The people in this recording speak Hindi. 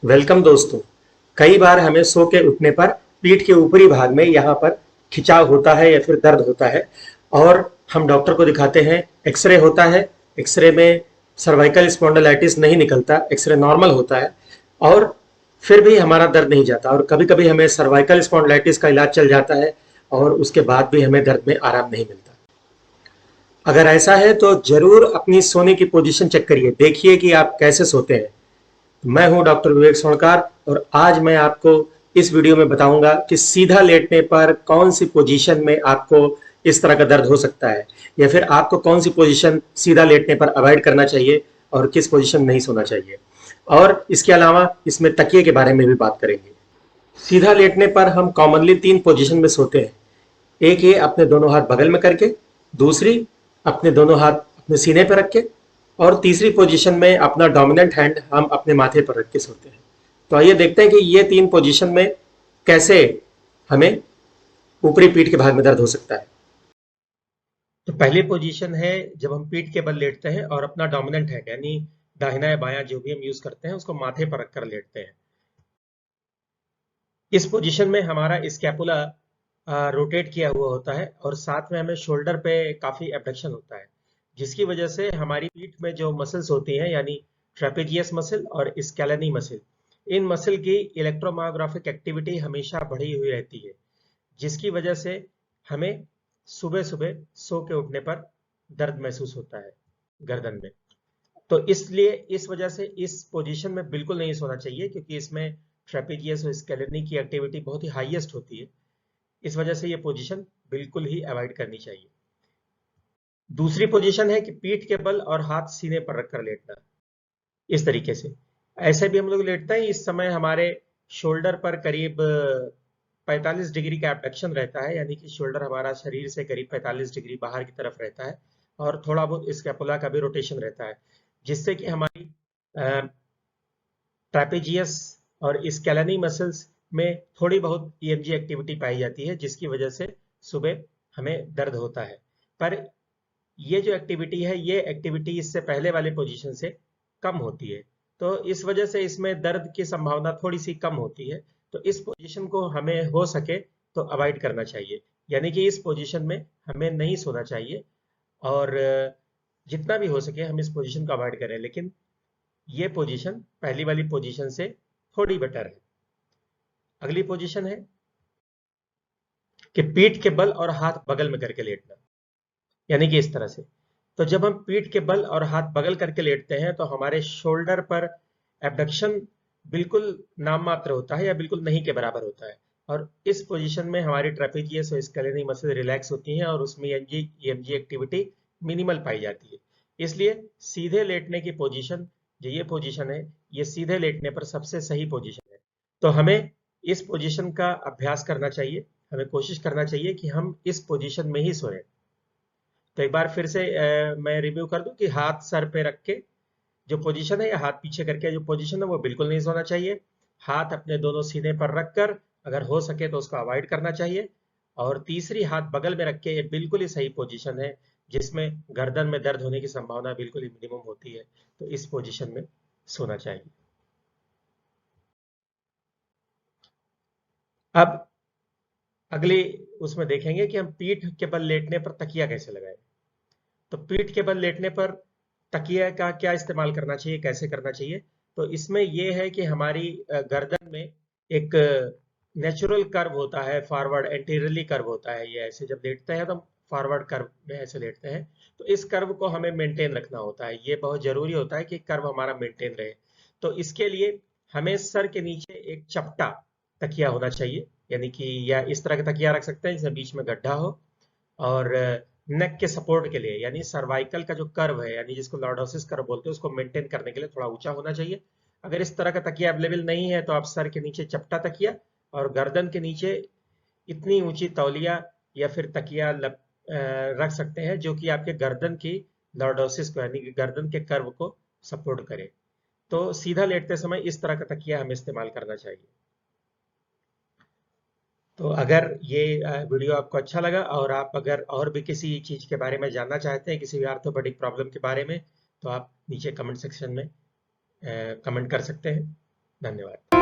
वेलकम दोस्तों। कई बार हमें सो के उठने पर पीठ के ऊपरी भाग में यहाँ पर खिंचाव होता है या फिर दर्द होता है और हम डॉक्टर को दिखाते हैं। एक्सरे होता है। एक्सरे में सर्वाइकल स्पॉन्डिलाइटिस नहीं निकलता, एक्सरे नॉर्मल होता है और फिर भी हमारा दर्द नहीं जाता और कभी कभी हमें सर्वाइकल स्पॉन्डिलाइटिस का इलाज चल जाता है और उसके बाद भी हमें दर्द में आराम नहीं मिलता। अगर ऐसा है तो जरूर अपनी सोने की पोजीशन चेक करिए, देखिए कि आप कैसे सोते हैं। मैं हूं डॉक्टर विवेक सोनकार और आज मैं आपको इस वीडियो में बताऊंगा कि सीधा लेटने पर कौन सी पोजीशन में आपको इस तरह का दर्द हो सकता है या फिर आपको कौन सी पोजीशन सीधा लेटने पर अवॉइड करना चाहिए और किस पोजीशन नहीं सोना चाहिए। और इसके अलावा इसमें तकिए के बारे में भी बात करेंगे। सीधा लेटने पर हम कॉमनली 3 पोजीशन में सोते हैं। एक ये अपने दोनों हाथ बगल में करके, दूसरी अपने दोनों हाथ अपने सीने पर रख के और तीसरी पोजीशन में अपना डोमिनेंट हैंड हम अपने माथे पर रख के सोते हैं। तो आइए देखते हैं कि ये 3 पोजीशन में कैसे हमें ऊपरी पीठ के भाग में दर्द हो सकता है। तो पहली पोजीशन है जब हम पीठ के बल लेटते हैं और अपना डोमिनेंट हैंड यानी दाहिना या बायां जो भी हम यूज करते हैं उसको माथे पर रखकर लेटते हैं। इस पोजीशन में हमारा स्कैपुला रोटेट किया हुआ होता है और साथ में हमें शोल्डर पे काफी एब्डक्शन होता है, जिसकी वजह से हमारी पीठ में जो मसल्स होती हैं यानी ट्रेपेजियस मसल और स्कैलेनी मसल, इन मसल की इलेक्ट्रोमायोग्राफिक एक्टिविटी हमेशा बढ़ी हुई रहती है, जिसकी वजह से हमें सुबह सुबह सो के उठने पर दर्द महसूस होता है गर्दन में। तो इसलिए इस वजह से इस पोजीशन में बिल्कुल नहीं सोना चाहिए, क्योंकि इसमें ट्रेपेजियस और स्केलेटनी की एक्टिविटी बहुत ही हाईएस्ट होती है। इस वजह से ये पोजीशन बिल्कुल ही अवॉइड करनी चाहिए। दूसरी पोजीशन है कि पीठ के बल और हाथ सीने पर रखकर लेटना, इस तरीके से। ऐसे भी हम लोग लेटते हैं, इस समय हमारे शोल्डर पर करीब 45 डिग्री का एब्डक्शन रहता है, यानी कि शोल्डर हमारा शरीर से करीब 45 डिग्री बाहर की तरफ रहता है और थोड़ा बहुत स्कैपुला का भी रोटेशन रहता है, जिससे कि हमारी ट्रेपेजियस और स्केलेनी मसल्स में थोड़ी बहुत ईएमजी एक्टिविटी पाई जाती है, जिसकी वजह से सुबह हमें दर्द होता है। पर ये जो एक्टिविटी है, ये एक्टिविटी इससे पहले वाले पोजीशन से कम होती है, तो इस वजह से इसमें दर्द की संभावना थोड़ी सी कम होती है। तो इस पोजीशन को हमें हो सके तो अवॉइड करना चाहिए, यानी कि इस पोजीशन में हमें नहीं सोना चाहिए और जितना भी हो सके हम इस पोजीशन को अवॉइड करें। लेकिन ये पोजीशन पहली वाली पोजीशन से थोड़ी बेटर है। अगली पोजीशन है कि पीठ के बल और हाथ बगल में करके लेटना, यानी कि इस तरह से। तो जब हम पीठ के बल और हाथ बगल करके लेटते हैं तो हमारे शोल्डर पर एब्डक्शन बिल्कुल नाम मात्र होता है या बिल्कुल नहीं के बराबर होता है, और इस पोजीशन में हमारी ट्रेपेजियस और स्केलेटनी मसल रिलैक्स होती हैं और उसमें ईएमजी एक्टिविटी मिनिमल पाई जाती है। इसलिए सीधे लेटने की पोजीशन, जो ये पोजीशन है, ये सीधे लेटने पर सबसे सही पोजीशन है। तो हमें इस पोजीशन का अभ्यास करना चाहिए, हमें कोशिश करना चाहिए कि हम इस पोजीशन में ही सोएं। तो एक बार फिर से मैं रिव्यू कर दूं कि हाथ सर पे रख के जो पोजीशन है, या हाथ पीछे करके जो पोजीशन है, वो बिल्कुल नहीं सोना चाहिए। हाथ अपने दोनों सीने पर रखकर अगर हो सके तो उसको अवॉइड करना चाहिए। और तीसरी हाथ बगल में रख के, ये बिल्कुल ही सही पोजीशन है, जिसमें गर्दन में दर्द होने की संभावना बिल्कुल ही मिनिमम होती है। तो इस पोजीशन में सोना चाहिए। अब अगली उसमें देखेंगे कि हम पीठ के बल लेटने पर तकिया कैसे लगाएं। तो पीठ के बल लेटने पर तकिया का क्या इस्तेमाल करना चाहिए, कैसे करना चाहिए। तो इसमें यह है कि हमारी गर्दन में एक नेचुरल कर्व होता है, फॉरवर्ड एंटीरियरली कर्व होता है। ये ऐसे जब लेटते हैं तो फॉरवर्ड कर्व में ऐसे लेटते हैं, तो इस कर्व को हमें मेंटेन रखना होता है। ये बहुत जरूरी होता है कि कर्व हमारा मेंटेन रहे। तो इसके लिए हमें सर के नीचे एक चपटा तकिया होना चाहिए, यानी कि या इस तरह का तकिया रख सकते हैं जिसमें बीच में गड्ढा हो, और नेक के सपोर्ट के लिए, यानी सर्वाइकल का जो कर्व है, यानी जिसको लॉर्डोसिस कर्व बोलते हैं, उसको मेंटेन करने के लिए थोड़ा ऊंचा होना चाहिए। अगर इस तरह का तकिया अवेलेबल नहीं है तो आप सर के नीचे चपटा तकिया और गर्दन के नीचे इतनी ऊंची तौलिया या फिर तकिया रख सकते हैं जो कि आपके गर्दन की लॉर्डोसिस को, यानी कि गर्दन के कर्व को सपोर्ट करे। तो सीधा लेटते समय इस तरह का तकिया हमें इस्तेमाल करना चाहिए। तो अगर ये वीडियो आपको अच्छा लगा और आप अगर और भी किसी चीज़ के बारे में जानना चाहते हैं, किसी भी आर्थोपेडिक प्रॉब्लम के बारे में, तो आप नीचे कमेंट सेक्शन में कमेंट कर सकते हैं। धन्यवाद।